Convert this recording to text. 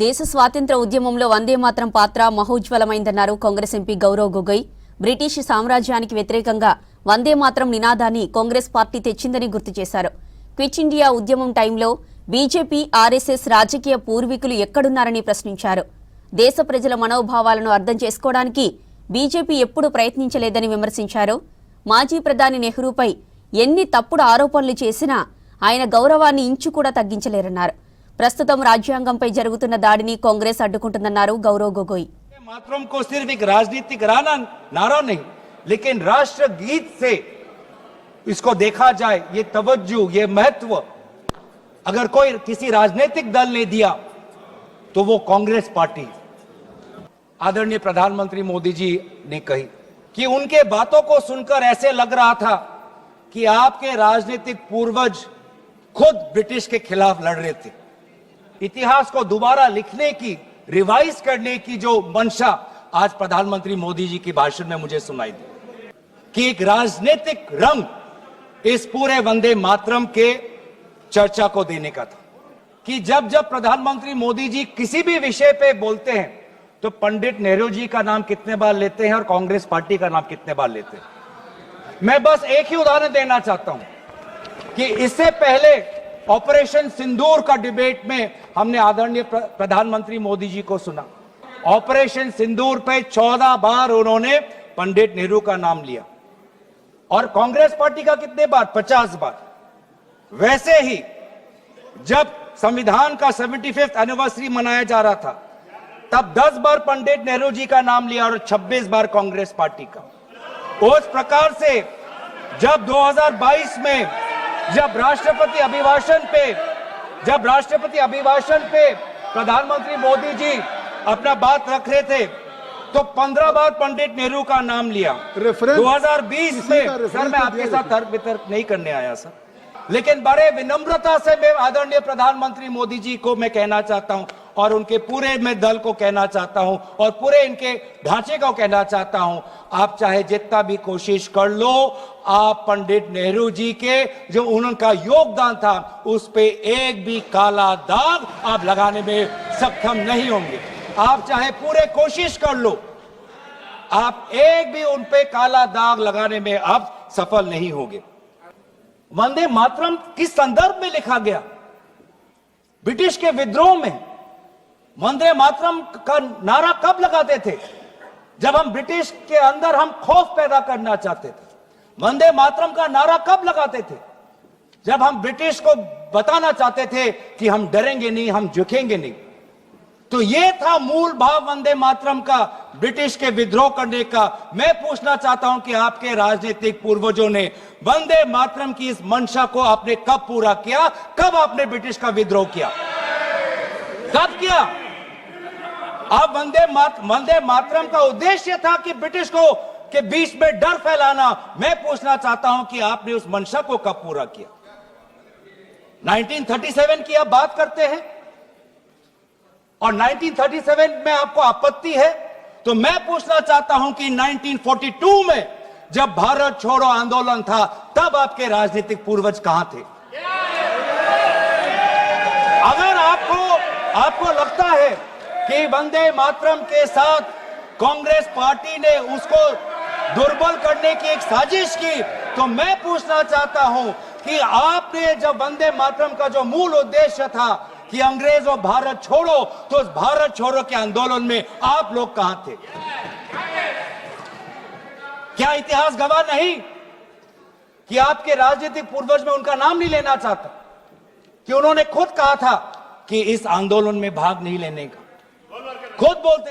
దేశ స్వాతంత్ర ఉద్యమంలో వందే మాత్రం పాత్ర మహోజ్వలమైందన్నారు కాంగ్రెస్ ఎంపీ గౌరవ్ గొగోయ్. బ్రిటిష్ సామ్రాజ్యానికి వ్యతిరేకంగా వందే మాత్రం నినాదాన్ని కాంగ్రెస్ పార్టీ తెచ్చిందని గుర్తు చేశారు. క్విట్ ఇండియా ఉద్యమం టైంలో బీజేపీ, ఆర్ఎస్ఎస్ రాజకీయ పూర్వీకులు ఎక్కడున్నారని ప్రశ్నించారు. దేశ ప్రజల మనోభావాలను అర్థం చేసుకోవడానికి బీజేపీ ఎప్పుడూ ప్రయత్నించలేదని విమర్శించారు. మాజీ ప్రధాని నెహ్రూపై ఎన్ని తప్పుడు ఆరోపణలు చేసినా ఆయన గౌరవాన్ని ఇంచు కూడా తగ్గించలేరన్నారు. ప్రస్తుతం రాజ్యాంగంపై జరుగుతున్న దాడిని కాంగ్రెస్ అడ్డుకుంటుందన్నారు గౌరవ్ గొగోయ్. मातरम को सिर्फ एक राजनीतिक नारा नहीं, लेकिन राष्ट्र गीत से इसको देखा जाए, ये तवज्जो, ये महत्व अगर कोई किसी राजनीतिक दल ने दिया तो वो कांग्रेस पार्टी। आदरणीय प्रधानमंत्री मोदी जी ने कही कि उनके बातों को सुनकर ऐसे लग रहा था कि आपके राजनीतिक पूर्वज खुद ब्रिटिश के खिलाफ लड़ रहे थे। इतिहास को दोबारा लिखने की, रिवाइज करने की जो मंशा आज प्रधानमंत्री मोदी जी की भाषण में मुझे सुनाई दी कि एक राजनीतिक रंग इस पूरे वंदे मातरम के चर्चा को देने का था कि जब जब प्रधानमंत्री मोदी जी किसी भी विषय पे बोलते हैं तो पंडित नेहरू जी का नाम कितने बार लेते हैं और कांग्रेस पार्टी का नाम कितने बार लेते हैं। मैं बस एक ही उदाहरण देना चाहता हूं कि इससे पहले ऑपरेशन सिंदूर का डिबेट में हमने आदरणीय प्रधानमंत्री मोदी जी को सुना। ऑपरेशन सिंदूर पे 14 बार उन्होंने पंडित नेहरू का नाम लिया और कांग्रेस पार्टी का कितने बार? 50 बार। वैसे ही जब संविधान का 75th एनिवर्सरी मनाया जा रहा था तब 10 बार पंडित नेहरू जी का नाम लिया और 26 बार कांग्रेस पार्टी का। उस प्रकार से जब 2022 में जब राष्ट्रपति अभिभाषण पे प्रधानमंत्री मोदी जी अपना बात रख रहे थे तो 15 बार पंडित नेहरू का नाम लिया। 2020 में सर मैं आपके साथ तर्क वितर्क नहीं करने आया सर, लेकिन बड़े विनम्रता से मैं आदरणीय प्रधानमंत्री मोदी जी को मैं कहना चाहता हूं और उनके पूरे मैं दल को कहना चाहता हूं और पूरे इनके ढांचे को कहना चाहता हूं, आप चाहे जितना भी कोशिश कर लो, आप पंडित नेहरू जी के जो उनका योगदान था उस पे एक भी काला दाग आप लगाने में सक्षम नहीं होंगे। आप चाहे पूरे कोशिश कर लो, आप एक भी उन पे काला दाग लगाने में आप सफल नहीं होंगे। वंदे मातरम किस संदर्भ में लिखा गया? ब्रिटिश के विद्रोह में। वंदे मातरम का नारा कब लगाते थे? जब हम ब्रिटिश के अंदर हम खौफ पैदा करना चाहते थे। वंदे मातरम का नारा कब लगाते थे? जब हम ब्रिटिश को बताना चाहते थे कि हम डरेंगे नहीं, हम झुकेंगे नहीं। तो ये था मूल भाव वंदे मातरम का, ब्रिटिश के विद्रोह करने का। मैं पूछना चाहता हूं कि आपके राजनीतिक पूर्वजों ने वंदे मातरम की इस मंशा को आपने कब पूरा किया? कब आपने ब्रिटिश का विद्रोह किया? कब किया? अब वंदे मातरम का उद्देश्य था कि ब्रिटिश को के बीच में डर फैलाना। मैं पूछना चाहता हूं कि आपने उस मंशा को कब पूरा किया? 1937 की आप बात करते हैं और 1937 में आपको आपत्ति है, तो मैं पूछना चाहता हूं कि 1942 में जब भारत छोड़ो आंदोलन था तब आपके राजनीतिक पूर्वज कहां थे? अगर आपको लगता है कि वंदे मातरम के साथ कांग्रेस पार्टी ने उसको दुर्बल करने की एक साजिश की, तो मैं पूछना चाहता हूं कि आपने जब वंदे मातरम का जो मूल उद्देश्य था कि अंग्रेज और भारत छोड़ो, तो उस भारत छोड़ो के आंदोलन में आप लोग कहां थे? क्या इतिहास गवाह नहीं कि आपके राजनीतिक पूर्वज में उनका नाम नहीं लेना चाहता, कि उन्होंने खुद कहा था कि इस आंदोलन में भाग नहीं लेने का, खुद बोलते